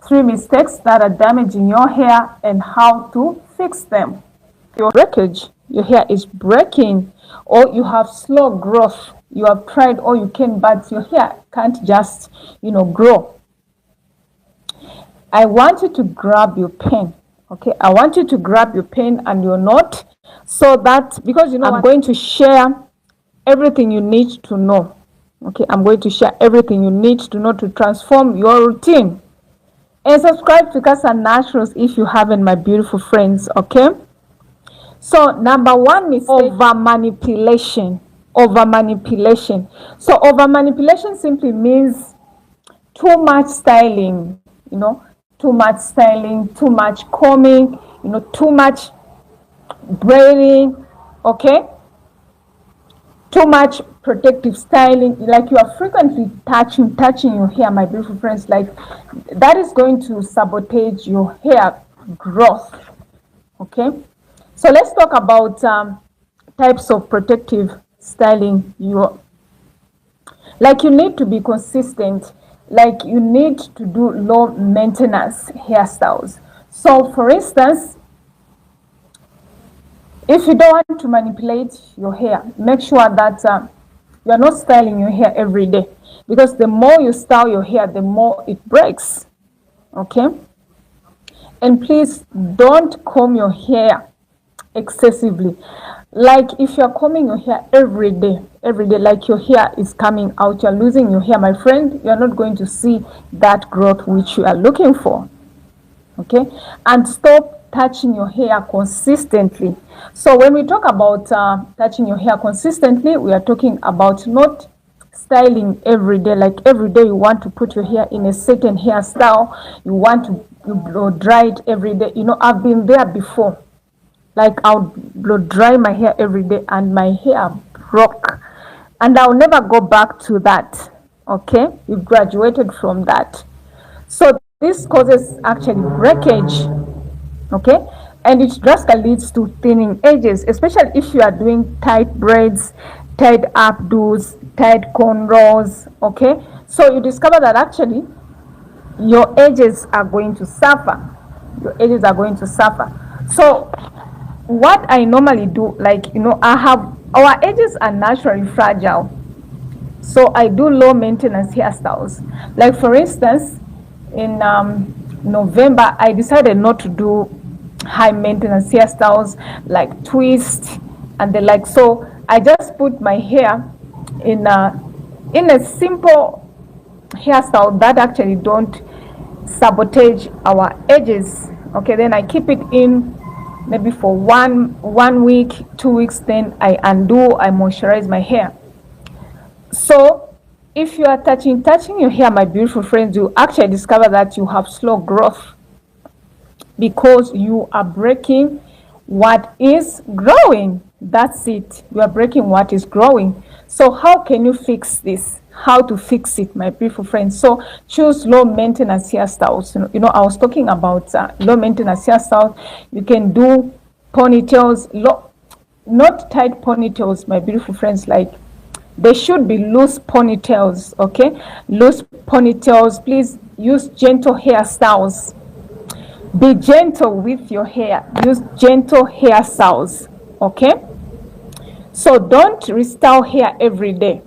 3 mistakes that are damaging your hair and how to fix them. Your breakage, your hair is breaking, or you have slow growth. You have tried all you can, but your hair can't just, grow. I want you to grab your pen. Okay, I want you to grab your pen and your note, so that, because I'm going to share everything you need to know. Okay, I'm going to share everything you need to know to transform your routine. And subscribe to CassiaNaturals if you haven't, my beautiful friends. Okay, so number 1 mistake: over manipulation. So over manipulation simply means too much styling, too much styling, too much combing, too much braiding, okay, too much protective styling, like you are frequently touching your hair, my beautiful friends. Like, that is going to sabotage your hair growth. Okay, so let's talk about types of protective styling. You need to be consistent. Like, you need to do low maintenance hairstyles. So for instance, if you don't want to manipulate your hair, make sure that you are not styling your hair every day, because the more you style your hair, the more it breaks. Okay, and please don't comb your hair excessively. Like, if you're combing your hair every day, like your hair is coming out, you're losing your hair, my friend, you're not going to see that growth which you are looking for. Okay, and stop touching your hair consistently. So when we talk about touching your hair consistently, we are talking about not styling every day. Like, every day you want to put your hair in a certain hairstyle, you want to blow dry it every day. I've been there before. Like, I'll blow dry my hair every day and my hair broke, and I'll never go back to that. Okay, you graduated from that. So this causes actually breakage. Okay, and it drastically leads to thinning edges, especially if you are doing tight braids, tight updos, tight cornrows. Okay, so you discover that actually your edges are going to suffer. So what I normally do, our edges are naturally fragile, so I do low maintenance hairstyles. Like, for instance, in November, I decided not to do high maintenance hairstyles like twist and the like. So I just put my hair in a simple hairstyle that actually don't sabotage our edges. Okay, then I keep it in maybe for one week, 2 weeks, then I undo, I moisturize my hair. So if you are touching your hair, my beautiful friends, you actually discover that you have slow growth, because you are breaking what is growing. That's it, you are breaking what is growing. So how can you fix this? How to fix it, my beautiful friends? So choose low maintenance hairstyles. I was talking about low maintenance hairstyles. You can do ponytails, not tight ponytails, my beautiful friends. Like, they should be loose ponytails. Okay, loose ponytails. Please use gentle hairstyles. Be gentle with your hair. Use gentle hairstyles. Okay, so don't restyle hair every day.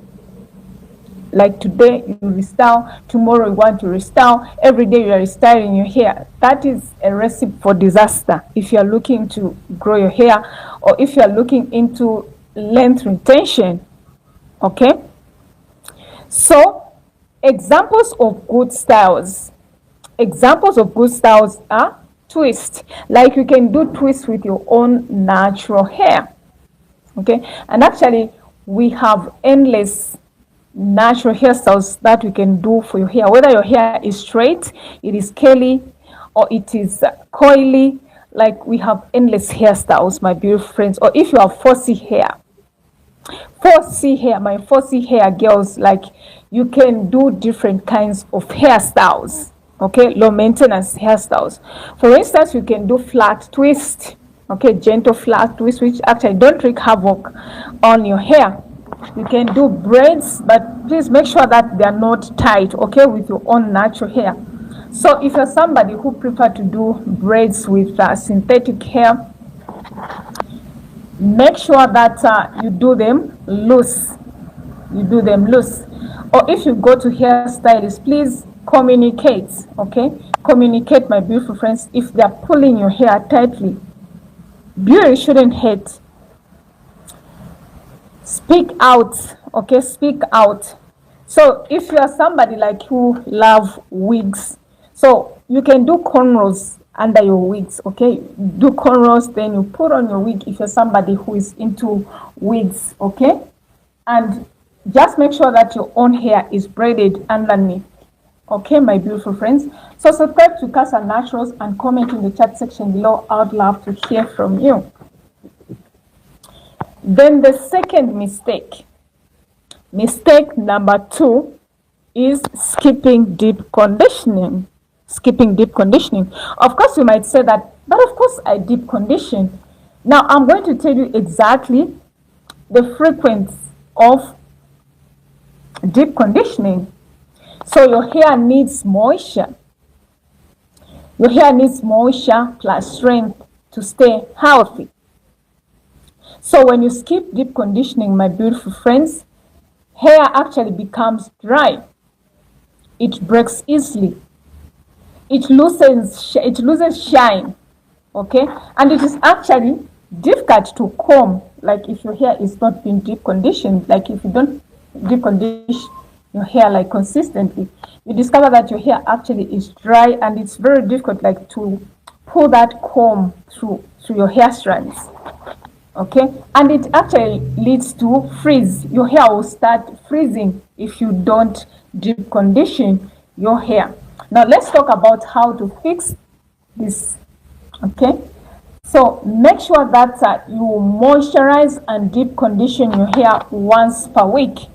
Like, today you restyle, tomorrow you want to restyle, every day you are restyling your hair. That is a recipe for disaster if you are looking to grow your hair, or if you are looking into length retention. Okay, so examples of good styles are twist. Like, you can do twist with your own natural hair. Okay, and actually we have endless natural hairstyles that we can do for your hair, whether your hair is straight, it is curly, or it is coily. Like, we have endless hairstyles, my beautiful friends. Or if you have 4C hair, my 4C hair girls, like, you can do different kinds of hairstyles. Okay, low maintenance hairstyles. For instance, you can do flat twist. Okay, gentle flat twist, which actually don't wreak havoc on your hair. You can do braids, but please make sure that they are not tight. Okay, with your own natural hair. So if you're somebody who prefer to do braids with synthetic hair, make sure that you do them loose. Or if you go to hairstylists, please communicate. Okay, communicate, my beautiful friends. If they're pulling your hair tightly, beauty shouldn't hate. Speak out. Okay, speak out. So if you are somebody like who love wigs, so you can do cornrows under your wigs. Okay, do cornrows, then you put on your wig if you're somebody who is into wigs. Okay, and just make sure that your own hair is braided underneath. Okay, my beautiful friends. So subscribe to CassiaNaturals and comment in the chat section below. I would love to hear from you. Then the second mistake number 2 is skipping deep conditioning. Of course, you might say that, but of course I deep condition. Now I'm going to tell you exactly the frequency of deep conditioning. So your hair needs moisture. Your hair needs moisture plus strength to stay healthy. So when you skip deep conditioning, my beautiful friends, hair actually becomes dry. It breaks easily. It loses shine. Okay, and it is actually difficult to comb. Like if your hair is not being deep conditioned, like if you don't deep condition your hair like consistently, you discover that your hair actually is dry, and it's very difficult like to pull that comb through your hair strands. Okay, and it actually leads to freeze. Your hair will start freezing if you don't deep condition your hair. Now let's talk about how to fix this. Okay, so make sure that you moisturize and deep condition your hair once per week.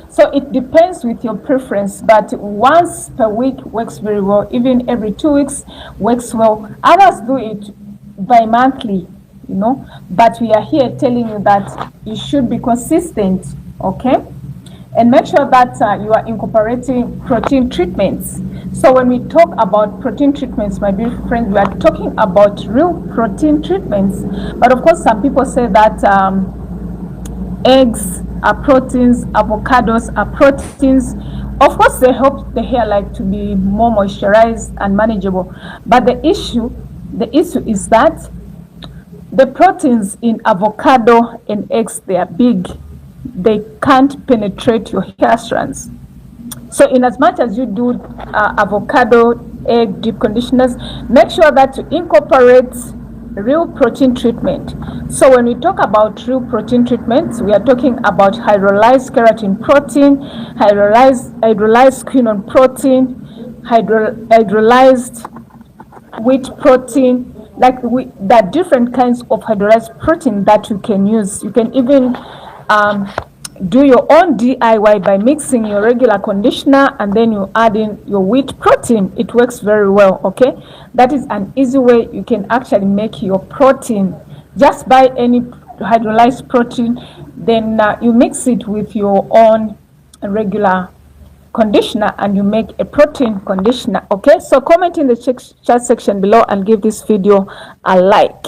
So it depends with your preference, but once per week works very well. Even every 2 weeks works well. Others do it bi-monthly, you know, but we are here telling you that you should be consistent. Okay, and make sure that you are incorporating protein treatments. So when we talk about protein treatments, my beautiful friends, we are talking about real protein treatments. But of course, some people say that eggs are proteins, avocados are proteins. Of course, they help the hair like to be more moisturized and manageable. But the issue is that the proteins in avocado and eggs, they are big. They can't penetrate your hair strands. So in as much as you do avocado, egg deep conditioners, make sure that you incorporate real protein treatment. So when we talk about real protein treatments, we are talking about hydrolyzed keratin protein, hydrolyzed quinone protein, hydrolyzed wheat protein. Like there are different kinds of hydrolyzed protein that you can use. You can even do your own DIY by mixing your regular conditioner and then you add in your wheat protein. It works very well. Okay, that is an easy way you can actually make your protein. Just buy any hydrolyzed protein, then you mix it with your own regular conditioner and you make a protein conditioner. Okay, so comment in the chat section below and give this video a like.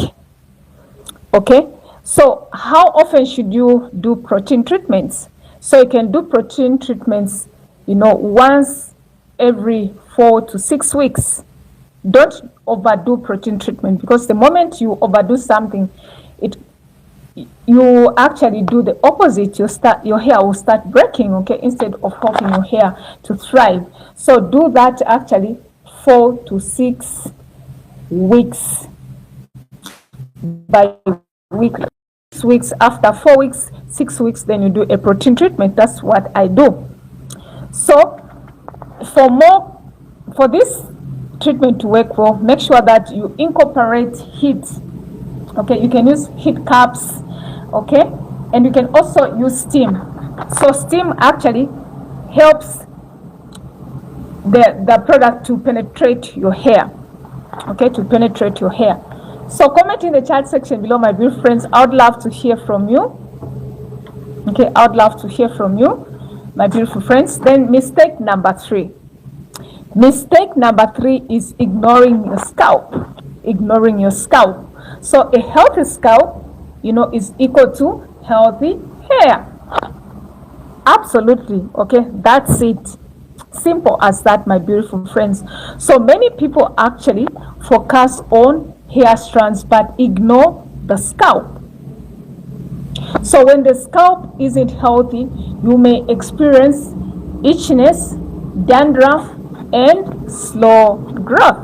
Okay, so how often should you do protein treatments? So you can do protein treatments, you know, once every 4 to 6 weeks. Don't overdo protein treatment, because the moment you overdo something, you actually do the opposite. Your hair will start breaking. Okay, instead of helping your hair to thrive. So do that actually 4 to 6 weeks by week. 6 weeks, after 4 weeks, 6 weeks, then you do a protein treatment. That's what I do. So for this treatment to work well, make sure that you incorporate heat. Okay, you can use heat cups. Okay, and you can also use steam. So steam actually helps the product to penetrate your hair. Okay, to penetrate your hair. So comment in the chat section below, my beautiful friends. I would love to hear from you. Okay, I would love to hear from you, my beautiful friends. Then mistake number 3. Mistake number 3 is ignoring your scalp. Ignoring your scalp. So a healthy scalp, is equal to healthy hair. Absolutely. Okay, that's it. Simple as that, my beautiful friends. So many people actually focus on hair strands but ignore the scalp. So when the scalp isn't healthy, you may experience itchiness, dandruff, and slow growth.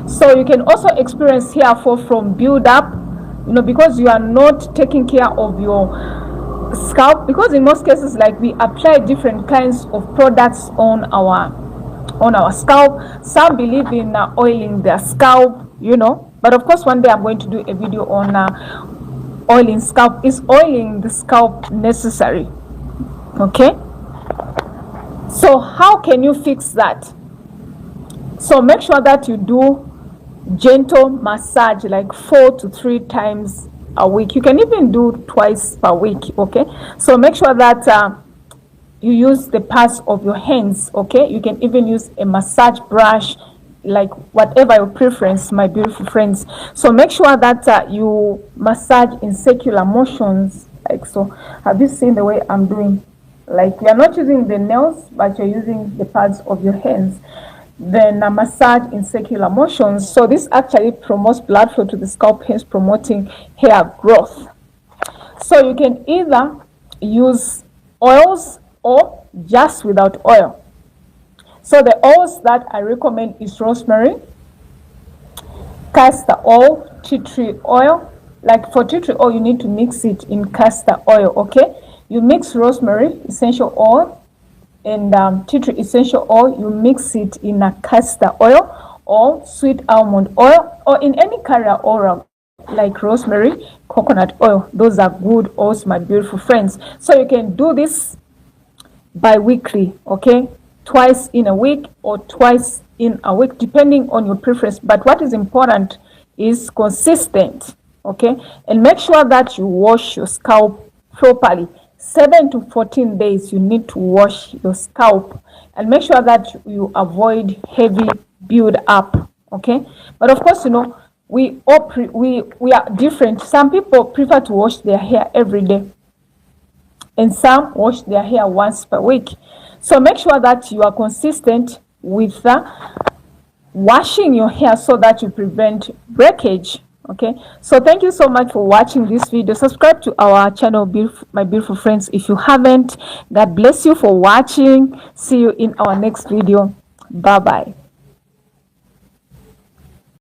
So you can also experience hair fall from build up, because you are not taking care of your scalp, because in most cases, like, we apply different kinds of products on our scalp. Some believe in oiling their scalp, but of course one day I'm going to do a video on oiling scalp. Is oiling the scalp necessary? Okay, so how can you fix that? So make sure that you do gentle massage, like 4 to 3 times a week. You can even do twice per week. Okay, so make sure that you use the pads of your hands. Okay, you can even use a massage brush, like whatever your preference, my beautiful friends. So make sure that you massage in circular motions, like so. Have you seen the way I'm doing? Like, you're not using the nails, but you're using the pads of your hands. Then a massage in circular motions. So this actually promotes blood flow to the scalp, hence promoting hair growth. So you can either use oils or just without oil. So the oils that I recommend is rosemary, castor oil, tea tree oil. Like for tea tree oil, you need to mix it in castor oil. Okay, you mix rosemary essential oil and tea tree essential oil, you mix it in a castor oil or sweet almond oil, or in any carrier oil like rosemary, coconut oil. Those are good oils, my beautiful friends. So you can do this bi-weekly, okay, twice in a week or twice in a week, depending on your preference. But what is important is consistent, okay, and make sure that you wash your scalp properly. 7 to 14 days you need to wash your scalp, and make sure that you avoid heavy build up. Okay, but of course, we are different. Some people prefer to wash their hair every day, and some wash their hair once per week. So make sure that you are consistent with washing your hair so that you prevent breakage. Okay, so thank you so much for watching this video. Subscribe to our channel, my beautiful friends, if you haven't. God bless you for watching. See you in our next video. Bye bye.